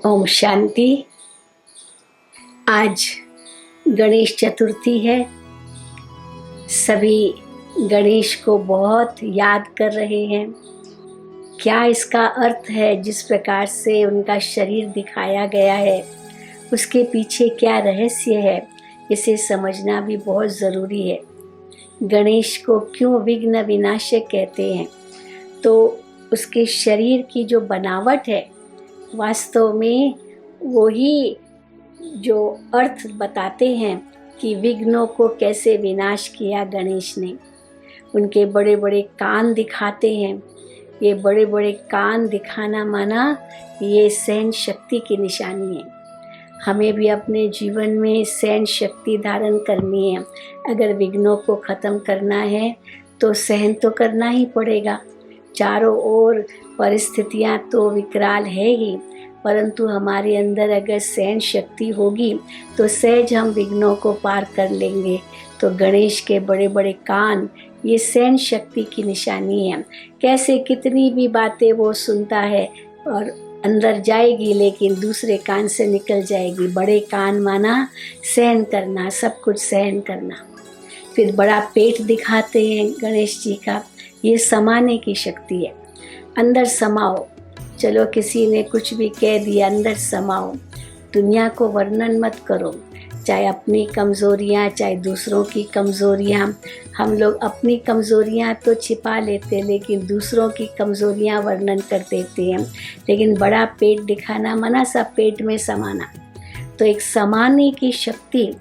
ओम शांति। आज गणेश चतुर्थी है। सभी गणेश को बहुत याद कर रहे हैं। क्या इसका अर्थ है? जिस प्रकार से उनका शरीर दिखाया गया है, उसके पीछे क्या रहस्य है, इसे समझना भी बहुत ज़रूरी है। गणेश को क्यों विघ्न विनाशक कहते हैं? तो उसके शरीर की जो बनावट है, वास्तव में वही जो अर्थ बताते हैं कि विघ्नों को कैसे विनाश किया गणेश ने। उनके बड़े बड़े कान दिखाते हैं। ये बड़े बड़े कान दिखाना माना ये सहन शक्ति की निशानी है। हमें भी अपने जीवन में सहन शक्ति धारण करनी है। अगर विघ्नों को ख़त्म करना है तो सहन तो करना ही पड़ेगा। चारों ओर परिस्थितियां तो विकराल है ही, परंतु हमारे अंदर अगर सहन शक्ति होगी तो सहज हम विघ्नों को पार कर लेंगे। तो गणेश के बड़े बड़े कान ये सहन शक्ति की निशानी है। कैसे कितनी भी बातें वो सुनता है और अंदर जाएगी, लेकिन दूसरे कान से निकल जाएगी। बड़े कान माना सहन करना, सब कुछ सहन करना। फिर बड़ा पेट दिखाते हैं गणेश जी का। ये समाने की शक्ति है। अंदर समाओ। चलो किसी ने कुछ भी कह दिया, अंदर समाओ। दुनिया को वर्णन मत करो, चाहे अपनी कमज़ोरियाँ चाहे दूसरों की कमज़ोरियाँ। हम लोग अपनी कमज़ोरियाँ तो छिपा लेते, लेकिन दूसरों की कमज़ोरियाँ वर्णन कर देते हैं। लेकिन बड़ा पेट दिखाना मना सब पेट में समाना। तो एक समाने की शक्ति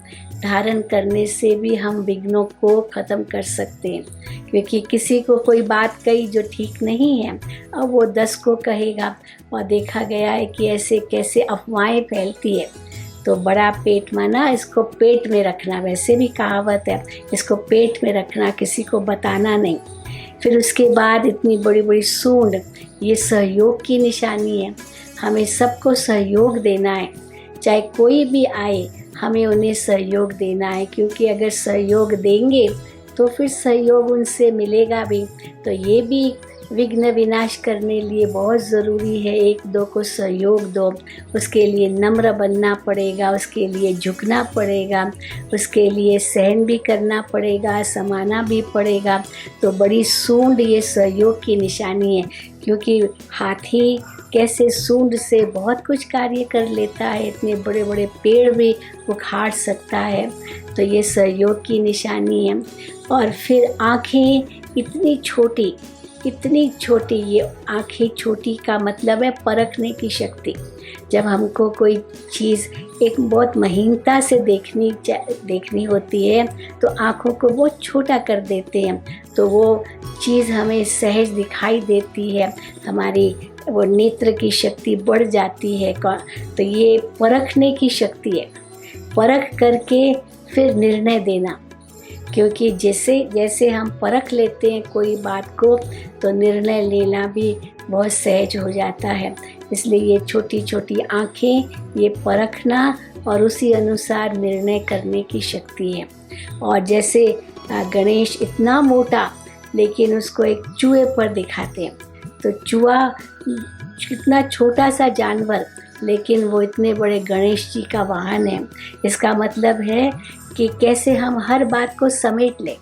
धारण करने से भी हम विघ्नों को ख़त्म कर सकते हैं। क्योंकि किसी को कोई बात कही जो ठीक नहीं है, अब वो 10 को कहेगा। और देखा गया है कि ऐसे कैसे अफवाहें फैलती है। तो बड़ा पेट माना इसको पेट में रखना। वैसे भी कहावत है, इसको पेट में रखना, किसी को बताना नहीं। फिर उसके बाद इतनी बड़ी बड़ी सूंड, ये सहयोग की निशानी है। हमें सबको सहयोग देना है। चाहे कोई भी आए, हमें उन्हें सहयोग देना है। क्योंकि अगर सहयोग देंगे तो फिर सहयोग उनसे मिलेगा भी। तो ये भी विघ्न विनाश करने लिए बहुत ज़रूरी है। एक दो को सहयोग दो, उसके लिए नम्र बनना पड़ेगा, उसके लिए झुकना पड़ेगा, उसके लिए सहन भी करना पड़ेगा, समाना भी पड़ेगा। तो बड़ी सूंड ये सहयोग की निशानी है। क्योंकि हाथी कैसे सूंड से बहुत कुछ कार्य कर लेता है, इतने बड़े बड़े पेड़ भी उखाड़ सकता है। तो ये सहयोग की निशानी है। और फिर आँखें इतनी छोटी, ये आँखें छोटी का मतलब है परखने की शक्ति। जब हमको कोई चीज़ एक बहुत महीनता से देखनी होती है तो आँखों को बहुत छोटा कर देते हैं, तो वो चीज़ हमें सहज दिखाई देती है। हमारी वो नेत्र की शक्ति बढ़ जाती है। तो ये परखने की शक्ति है। परख करके फिर निर्णय देना। क्योंकि जैसे जैसे हम परख लेते हैं कोई बात को, तो निर्णय लेना भी बहुत सहज हो जाता है। इसलिए ये छोटी छोटी आँखें, ये परखना और उसी अनुसार निर्णय करने की शक्ति है। और जैसे गणेश इतना मोटा, लेकिन उसको एक चूहे पर दिखाते हैं। तो चूहा कितना छोटा सा जानवर, लेकिन वो इतने बड़े गणेश जी का वाहन है। इसका मतलब है कि कैसे हम हर बात को समेट लें,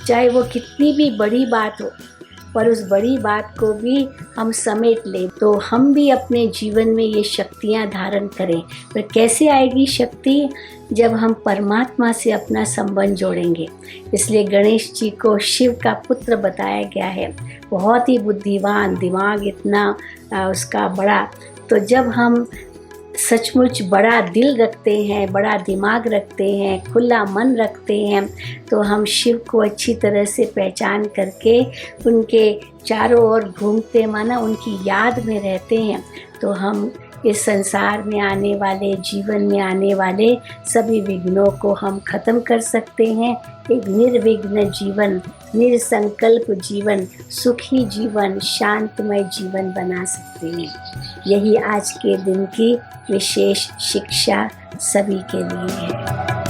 चाहे वो कितनी भी बड़ी बात हो, पर उस बड़ी बात को भी हम समेट लें। तो हम भी अपने जीवन में ये शक्तियाँ धारण करें। पर कैसे आएगी शक्ति? जब हम परमात्मा से अपना संबंध जोड़ेंगे। इसलिए गणेश जी को शिव का पुत्र बताया गया है। बहुत ही बुद्धिमान, दिमाग इतना उसका बड़ा। तो जब हम सचमुच बड़ा दिल रखते हैं, बड़ा दिमाग रखते हैं, खुला मन रखते हैं, तो हम शिव को अच्छी तरह से पहचान करके उनके चारों ओर घूमते माना उनकी याद में रहते हैं। तो हम इस संसार में आने वाले, जीवन में आने वाले सभी विघ्नों को हम ख़त्म कर सकते हैं। एक निर्विघ्न जीवन, निरसंकल्प जीवन, सुखी जीवन, शांतमय जीवन बना सकते हैं। यही आज के दिन की विशेष शिक्षा सभी के लिए है।